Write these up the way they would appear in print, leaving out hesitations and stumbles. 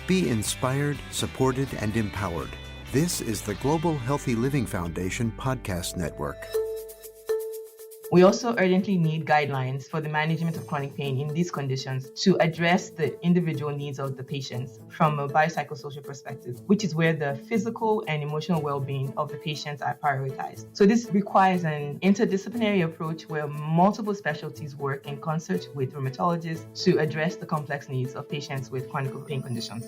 Be inspired, supported, and empowered. This is the Global Healthy Living Foundation podcast network. We also urgently need guidelines for the management of chronic pain in these conditions to address the individual needs of the patients from a biopsychosocial perspective, which is where the physical and emotional well-being of the patients are prioritized. So this requires an interdisciplinary approach where multiple specialties work in concert with rheumatologists to address the complex needs of patients with chronic pain conditions.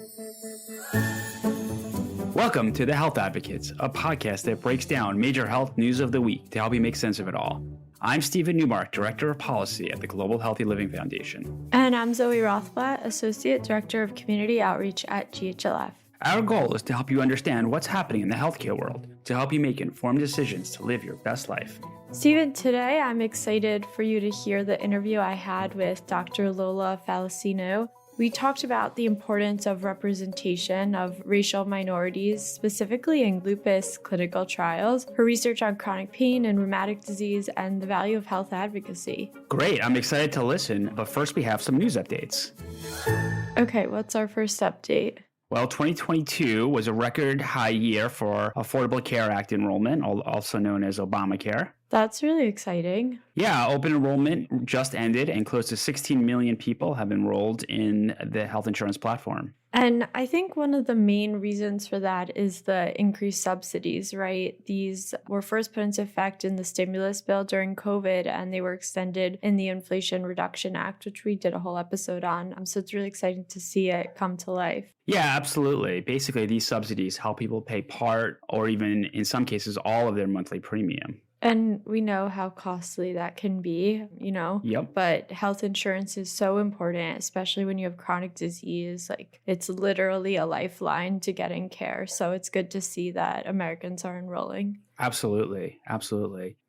Welcome to The Health Advocates, a podcast that breaks down major health news of the week to help you make sense of it all. I'm Stephen Newmark, Director of Policy at the Global Healthy Living Foundation. And I'm Zoe Rothblatt, Associate Director of Community Outreach at GHLF. Our goal is to help you understand what's happening in the healthcare world, to help you make informed decisions to live your best life. Stephen, today I'm excited for you to hear the interview I had with Dr. Lola Falasinnu. We talked about the importance of representation of racial minorities, specifically in lupus clinical trials, her research on chronic pain and rheumatic disease, and the value of health advocacy. Great, I'm excited to listen, but first we have some news updates. Okay, what's our first update? Well, 2022 was a record high year for Affordable Care Act enrollment, also known as Obamacare. That's really exciting. Yeah, open enrollment just ended and close to 16 million people have enrolled in the health insurance platform. And I think one of the main reasons for that is the increased subsidies, right? These were first put into effect in the stimulus bill during COVID, and they were extended in the Inflation Reduction Act, which we did a whole episode on. So it's really exciting to see it come to life. Yeah, absolutely. Basically, these subsidies help people pay part or even in some cases all of their monthly premium. And we know how costly that can be, Yep. But health insurance is so important, especially when you have chronic disease. Like, it's literally a lifeline to getting care. So it's good to see that Americans are enrolling. Absolutely.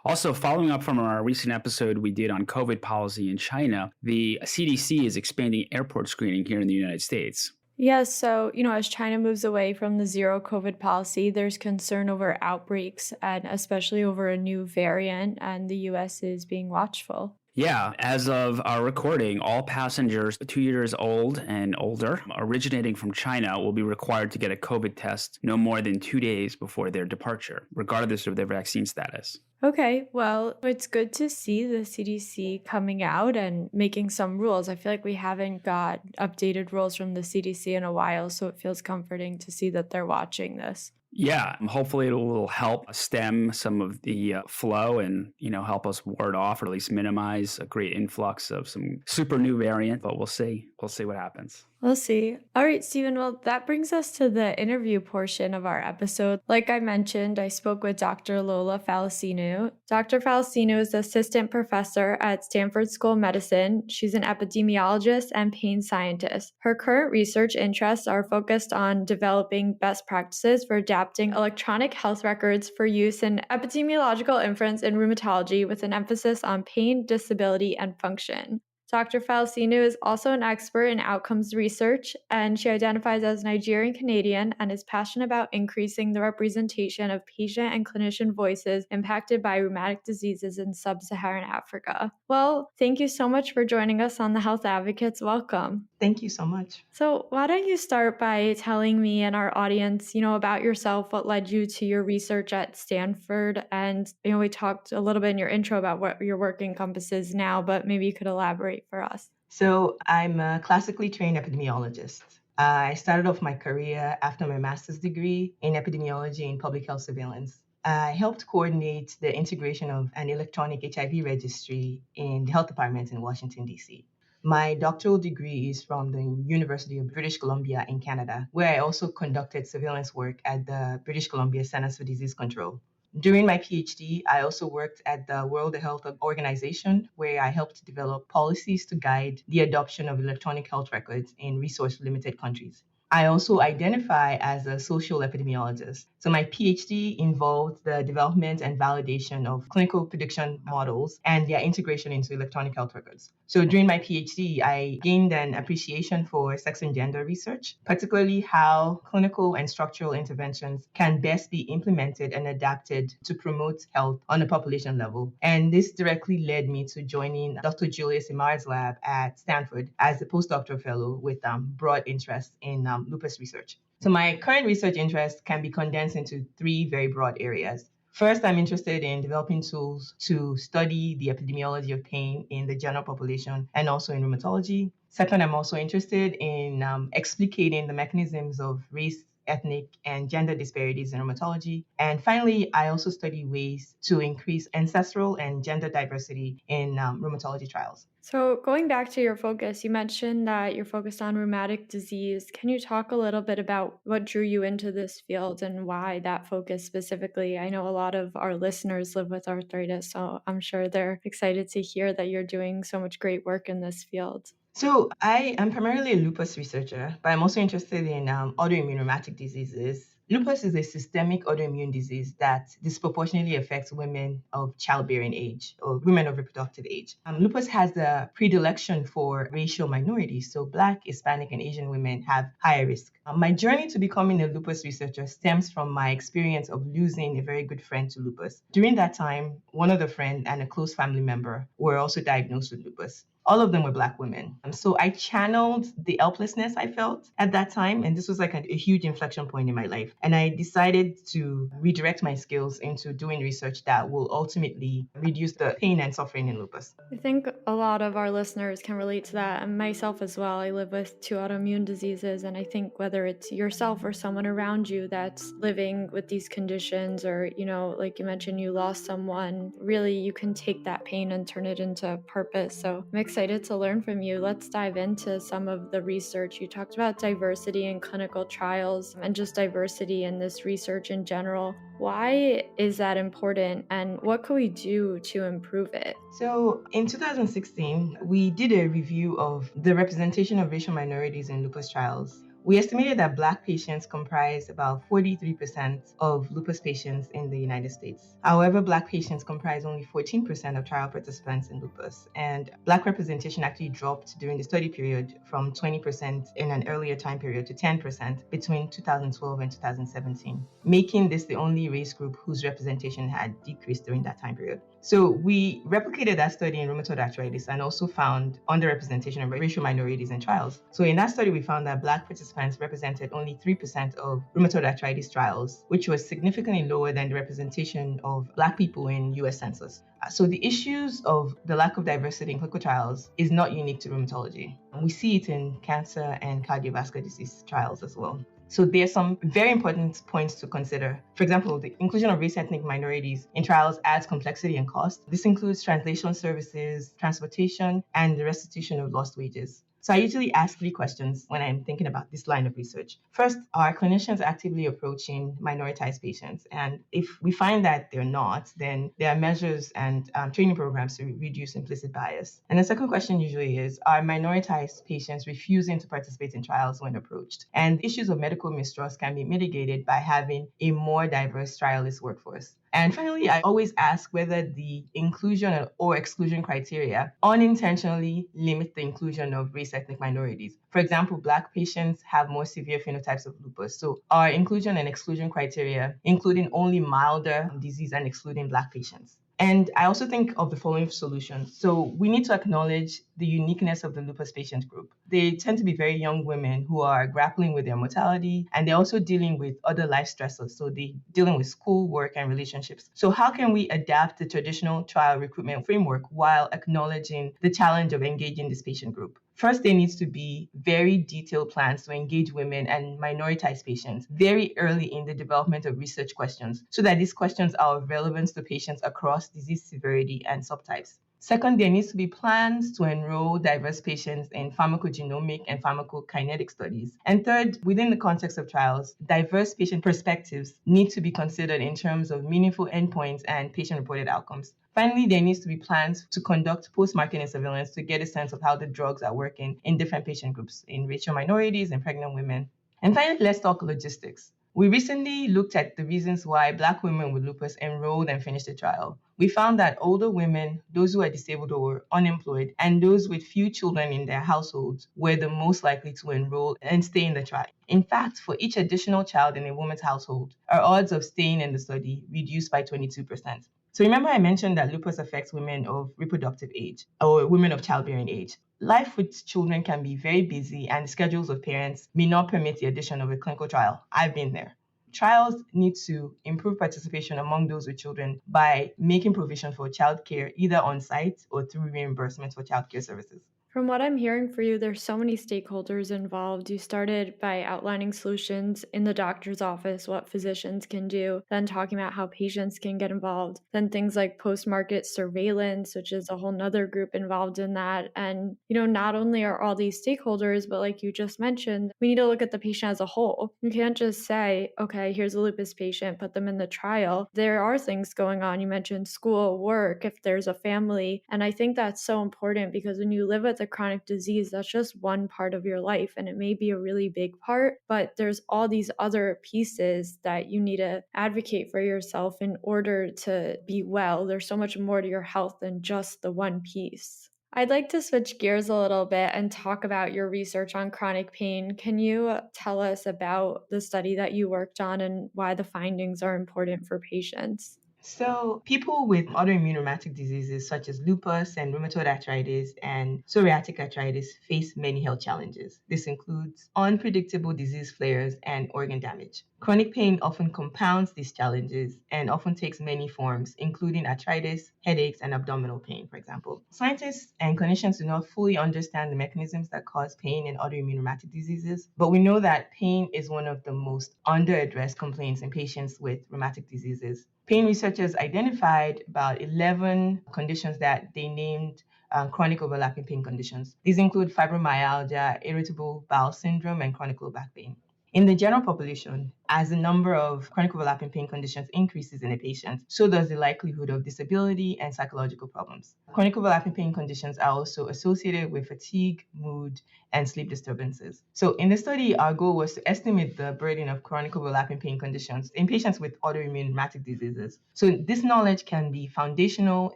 Also, following up from our recent episode we did on COVID policy in China, the CDC is expanding airport screening here in the United States. Yeah, so, as China moves away from the zero COVID policy, there's concern over outbreaks and especially over a new variant, and the U.S. is being watchful. Yeah, as of our recording, all passengers 2 years old and older originating from China will be required to get a COVID test no more than 2 days before their departure, regardless of their vaccine status. Okay, well, it's good to see the CDC coming out and making some rules. I feel like we haven't got updated rules from the CDC in a while, so it feels comforting to see that they're watching this. Yeah, hopefully it will help stem some of the flow and, help us ward off or at least minimize a great influx of some super new variant, but we'll see. We'll see what happens. We'll see. All right, Stephen, well, that brings us to the interview portion of our episode. Like I mentioned, I spoke with Dr. Lola Falasinnu. Dr. Falasinnu is the assistant professor at Stanford School of Medicine. She's an epidemiologist and pain scientist. Her current research interests are focused on developing best practices for adapting electronic health records for use in epidemiological inference in rheumatology with an emphasis on pain, disability, and function. Dr. Falasinnu is also an expert in outcomes research, and she identifies as Nigerian Canadian and is passionate about increasing the representation of patient and clinician voices impacted by rheumatic diseases in sub-Saharan Africa. Well, thank you so much for joining us on The Health Advocates. Welcome. Thank you so much. So why don't you start by telling me and our audience, about yourself, what led you to your research at Stanford? And, we talked a little bit in your intro about what your work encompasses now, but maybe you could elaborate for us. So I'm a classically trained epidemiologist. I started off my career after my master's degree in epidemiology and public health surveillance. I helped coordinate the integration of an electronic HIV registry in the health department in Washington, D.C. My doctoral degree is from the University of British Columbia in Canada, where I also conducted surveillance work at the British Columbia Centers for Disease Control. During my PhD, I also worked at the World Health Organization, where I helped develop policies to guide the adoption of electronic health records in resource-limited countries. I also identify as a social epidemiologist. So my PhD involved the development and validation of clinical prediction models and their integration into electronic health records. So during my PhD, I gained an appreciation for sex and gender research, particularly how clinical and structural interventions can best be implemented and adapted to promote health on a population level. And this directly led me to joining Dr. Julius Imar's lab at Stanford as a postdoctoral fellow with broad interest in lupus research. So my current research interest can be condensed into three very broad areas. First, I'm interested in developing tools to study the epidemiology of pain in the general population and also in rheumatology. Second, I'm also interested in explicating the mechanisms of race, ethnic, and gender disparities in rheumatology. And finally, I also study ways to increase ancestral and gender diversity in rheumatology trials. So, going back to your focus, you mentioned that you're focused on rheumatic disease. Can you talk a little bit about what drew you into this field and why that focus specifically? I know a lot of our listeners live with arthritis, so I'm sure they're excited to hear that you're doing so much great work in this field. So I am primarily a lupus researcher, but I'm also interested in autoimmune rheumatic diseases. Lupus is a systemic autoimmune disease that disproportionately affects women of childbearing age or women of reproductive age. Lupus has a predilection for racial minorities, so Black, Hispanic, and Asian women have higher risk. My journey to becoming a lupus researcher stems from my experience of losing a very good friend to lupus. During that time, one of the friends and a close family member were also diagnosed with lupus. All of them were Black women. So I channeled the helplessness I felt at that time. And this was like a huge inflection point in my life. And I decided to redirect my skills into doing research that will ultimately reduce the pain and suffering in lupus. I think a lot of our listeners can relate to that, and myself as well. I live with 2 autoimmune diseases, and I think whether it's yourself or someone around you that's living with these conditions, or, like you mentioned, you lost someone, really you can take that pain and turn it into purpose. So I'm excited to learn from you. Let's dive into some of the research. You talked about diversity in clinical trials and just diversity in this research in general. Why is that important, and what can we do to improve it? So in 2016, we did a review of the representation of racial minorities in lupus trials. We estimated that Black patients comprise about 43% of lupus patients in the United States. However, Black patients comprise only 14% of trial participants in lupus, and Black representation actually dropped during the study period from 20% in an earlier time period to 10% between 2012 and 2017, making this the only race group whose representation had decreased during that time period. So we replicated that study in rheumatoid arthritis and also found underrepresentation of racial minorities in trials. So in that study, we found that Black participants represented only 3% of rheumatoid arthritis trials, which was significantly lower than the representation of Black people in US Census. So the issues of the lack of diversity in clinical trials is not unique to rheumatology. We see it in cancer and cardiovascular disease trials as well. So there are some very important points to consider. For example, the inclusion of race ethnic minorities in trials adds complexity and cost. This includes translation services, transportation, and the restitution of lost wages. So I usually ask 3 questions when I'm thinking about this line of research. First, are clinicians actively approaching minoritized patients? And if we find that they're not, then there are measures and training programs to reduce implicit bias. And the second question usually is, are minoritized patients refusing to participate in trials when approached? And issues of medical mistrust can be mitigated by having a more diverse trialist workforce. And finally, I always ask whether the inclusion or exclusion criteria unintentionally limit the inclusion of race ethnic minorities. For example, Black patients have more severe phenotypes of lupus. So are inclusion and exclusion criteria including only milder disease and excluding Black patients? And I also think of the following solutions. So we need to acknowledge the uniqueness of the lupus patient group. They tend to be very young women who are grappling with their mortality, and they're also dealing with other life stressors. So they're dealing with school, work, and relationships. So how can we adapt the traditional trial recruitment framework while acknowledging the challenge of engaging this patient group? First, there needs to be very detailed plans to engage women and minoritized patients very early in the development of research questions so that these questions are of relevance to patients across disease severity and subtypes. Second, there needs to be plans to enroll diverse patients in pharmacogenomic and pharmacokinetic studies. And third, within the context of trials, diverse patient perspectives need to be considered in terms of meaningful endpoints and patient-reported outcomes. Finally, there needs to be plans to conduct post-marketing surveillance to get a sense of how the drugs are working in different patient groups, in racial minorities and pregnant women. And finally, let's talk logistics. We recently looked at the reasons why Black women with lupus enrolled and finished the trial. We found that older women, those who are disabled or unemployed, and those with few children in their households were the most likely to enroll and stay in the trial. In fact, for each additional child in a woman's household, our odds of staying in the study reduced by 22%. So remember I mentioned that lupus affects women of reproductive age or women of childbearing age. Life with children can be very busy and the schedules of parents may not permit the addition of a clinical trial. I've been there. Trials need to improve participation among those with children by making provision for childcare either on site or through reimbursement for childcare services. From what I'm hearing for you, there's so many stakeholders involved. You started by outlining solutions in the doctor's office, what physicians can do, then talking about how patients can get involved, then things like post-market surveillance, which is a whole nother group involved in that. And, not only are all these stakeholders, but like you just mentioned, we need to look at the patient as a whole. You can't just say, okay, here's a lupus patient, put them in the trial. There are things going on. You mentioned school, work, if there's a family. And I think that's so important because when you live with a chronic disease, that's just one part of your life, and it may be a really big part, but there's all these other pieces that you need to advocate for yourself in order to be well. There's so much more to your health than just the one piece. I'd like to switch gears a little bit and talk about your research on chronic pain. Can you tell us about the study that you worked on and why the findings are important for patients? So people with autoimmune rheumatic diseases such as lupus and rheumatoid arthritis and psoriatic arthritis face many health challenges. This includes unpredictable disease flares and organ damage. Chronic pain often compounds these challenges and often takes many forms, including arthritis, headaches, and abdominal pain, for example. Scientists and clinicians do not fully understand the mechanisms that cause pain in autoimmune rheumatic diseases, but we know that pain is one of the most under-addressed complaints in patients with rheumatic diseases. Pain researchers identified about 11 conditions that they named chronic overlapping pain conditions. These include fibromyalgia, irritable bowel syndrome, and chronic low back pain. In the general population, as the number of chronic overlapping pain conditions increases in a patient, so does the likelihood of disability and psychological problems. Chronic overlapping pain conditions are also associated with fatigue, mood, and sleep disturbances. So in the study, our goal was to estimate the burden of chronic overlapping pain conditions in patients with autoimmune rheumatic diseases. So this knowledge can be foundational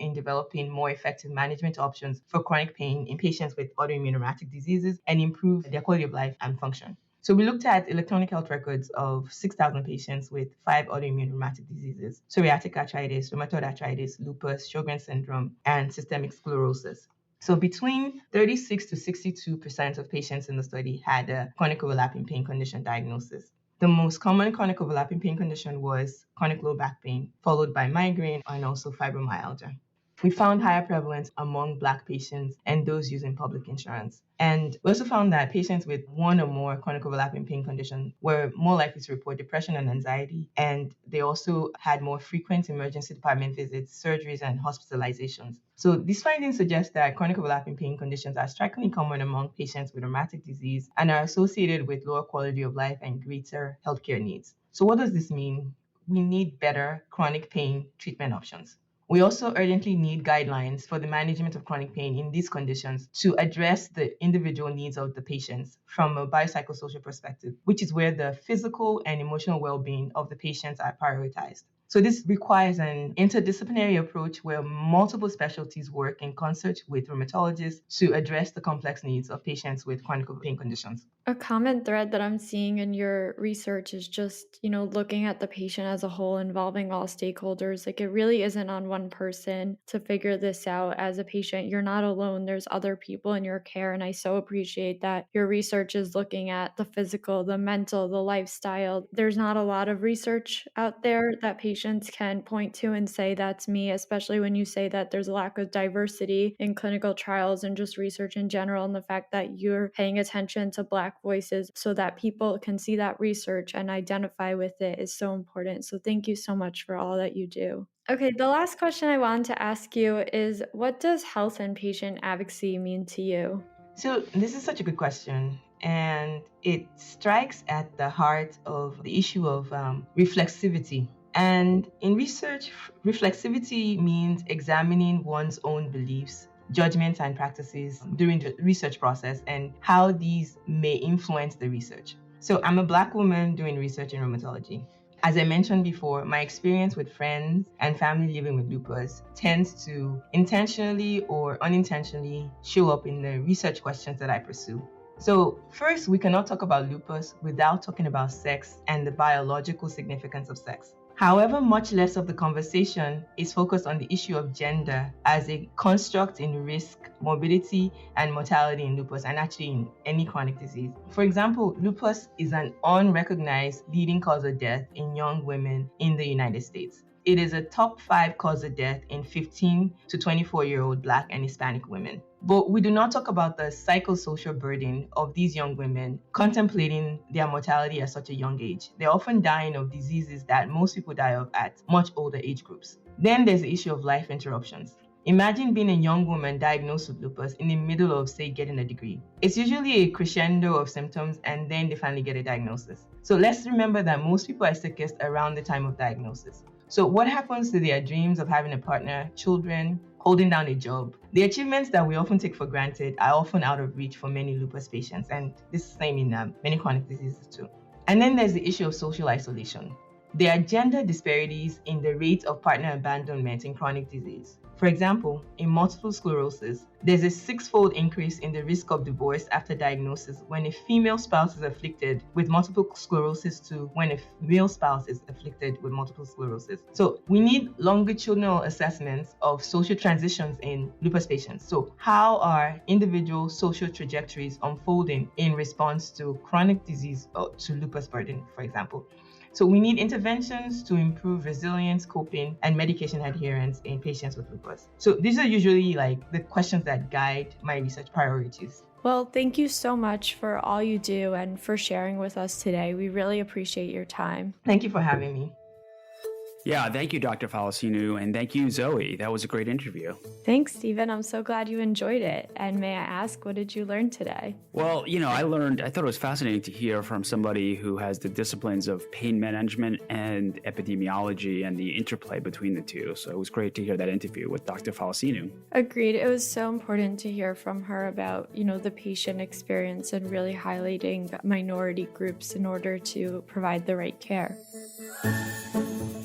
in developing more effective management options for chronic pain in patients with autoimmune rheumatic diseases and improve their quality of life and function. So we looked at electronic health records of 6,000 patients with 5 autoimmune rheumatic diseases: psoriatic arthritis, rheumatoid arthritis, lupus, Sjogren's syndrome, and systemic sclerosis. So between 36 to 62% of patients in the study had a chronic overlapping pain condition diagnosis. The most common chronic overlapping pain condition was chronic low back pain, followed by migraine and also fibromyalgia. We found higher prevalence among Black patients and those using public insurance. And we also found that patients with one or more chronic overlapping pain conditions were more likely to report depression and anxiety, and they also had more frequent emergency department visits, surgeries, and hospitalizations. So these findings suggest that chronic overlapping pain conditions are strikingly common among patients with rheumatic disease and are associated with lower quality of life and greater healthcare needs. So what does this mean? We need better chronic pain treatment options. We also urgently need guidelines for the management of chronic pain in these conditions to address the individual needs of the patients from a biopsychosocial perspective, which is where the physical and emotional well-being of the patients are prioritized. So this requires an interdisciplinary approach where multiple specialties work in concert with rheumatologists to address the complex needs of patients with chronic pain conditions. A common thread that I'm seeing in your research is just, looking at the patient as a whole, involving all stakeholders. Like, it really isn't on one person to figure this out. As a patient, you're not alone. There's other people in your care. And I so appreciate that your research is looking at the physical, the mental, the lifestyle. There's not a lot of research out there that patients can point to and say, that's me, especially when you say that there's a lack of diversity in clinical trials and just research in general. And the fact that you're paying attention to Black voices so that people can see that research and identify with it is so important. So thank you so much for all that you do. Okay, the last question I wanted to ask you is, what does health and patient advocacy mean to you? So this is such a good question, and it strikes at the heart of the issue of reflexivity. And in research, reflexivity means examining one's own beliefs, judgments, and practices during the research process and how these may influence the research. So I'm a Black woman doing research in rheumatology. As I mentioned before, my experience with friends and family living with lupus tends to intentionally or unintentionally show up in the research questions that I pursue. So first, we cannot talk about lupus without talking about sex and the biological significance of sex. However, much less of the conversation is focused on the issue of gender as a construct in risk, morbidity, and mortality in lupus, and actually in any chronic disease. For example, lupus is an unrecognized leading cause of death in young women in the United States. It is a top 5 cause of death in 15 to 24-year-old Black and Hispanic women. But we do not talk about the psychosocial burden of these young women contemplating their mortality at such a young age. They're often dying of diseases that most people die of at much older age groups. Then there's the issue of life interruptions. Imagine being a young woman diagnosed with lupus in the middle of, say, getting a degree. It's usually a crescendo of symptoms and then they finally get a diagnosis. So let's remember that most people are sickest around the time of diagnosis. So what happens to their dreams of having a partner, children, holding down a job? The achievements that we often take for granted are often out of reach for many lupus patients, and this is the same in many chronic diseases too. And then there's the issue of social isolation. There are gender disparities in the rate of partner abandonment in chronic disease. For example, in multiple sclerosis, there's a 6-fold increase in the risk of divorce after diagnosis when a female spouse is afflicted with multiple sclerosis to when a male spouse is afflicted with multiple sclerosis. So we need longitudinal assessments of social transitions in lupus patients. So how are individual social trajectories unfolding in response to chronic disease or to lupus burden, for example? So we need interventions to improve resilience, coping, and medication adherence in patients with lupus. So these are usually like the questions that guide my research priorities. Well, thank you so much for all you do and for sharing with us today. We really appreciate your time. Thank you for having me. Yeah, thank you, Dr. Falasinnu, and thank you, Zoe. That was a great interview. Thanks, Stephen. I'm so glad you enjoyed it. And may I ask, what did you learn today? Well, I thought it was fascinating to hear from somebody who has the disciplines of pain management and epidemiology and the interplay between the two. So it was great to hear that interview with Dr. Falasinnu. Agreed. It was so important to hear from her about, the patient experience and really highlighting minority groups in order to provide the right care.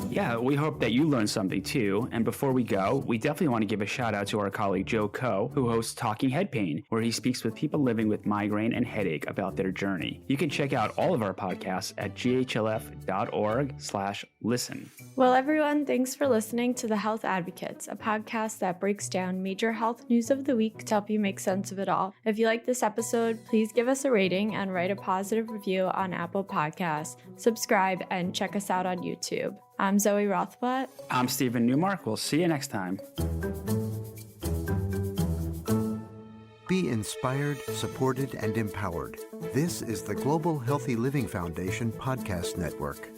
Yeah, we hope that you learned something too. And before we go, we definitely want to give a shout out to our colleague Joe Coe, who hosts Talking Head Pain, where he speaks with people living with migraine and headache about their journey. You can check out all of our podcasts at ghlf.org/listen. Well, everyone, thanks for listening to The Health Advocates, a podcast that breaks down major health news of the week to help you make sense of it all. If you like this episode, please give us a rating and write a positive review on Apple Podcasts. Subscribe and check us out on YouTube. I'm Zoe Rothblatt. I'm Stephen Newmark. We'll see you next time. Be inspired, supported, and empowered. This is the Global Healthy Living Foundation Podcast Network.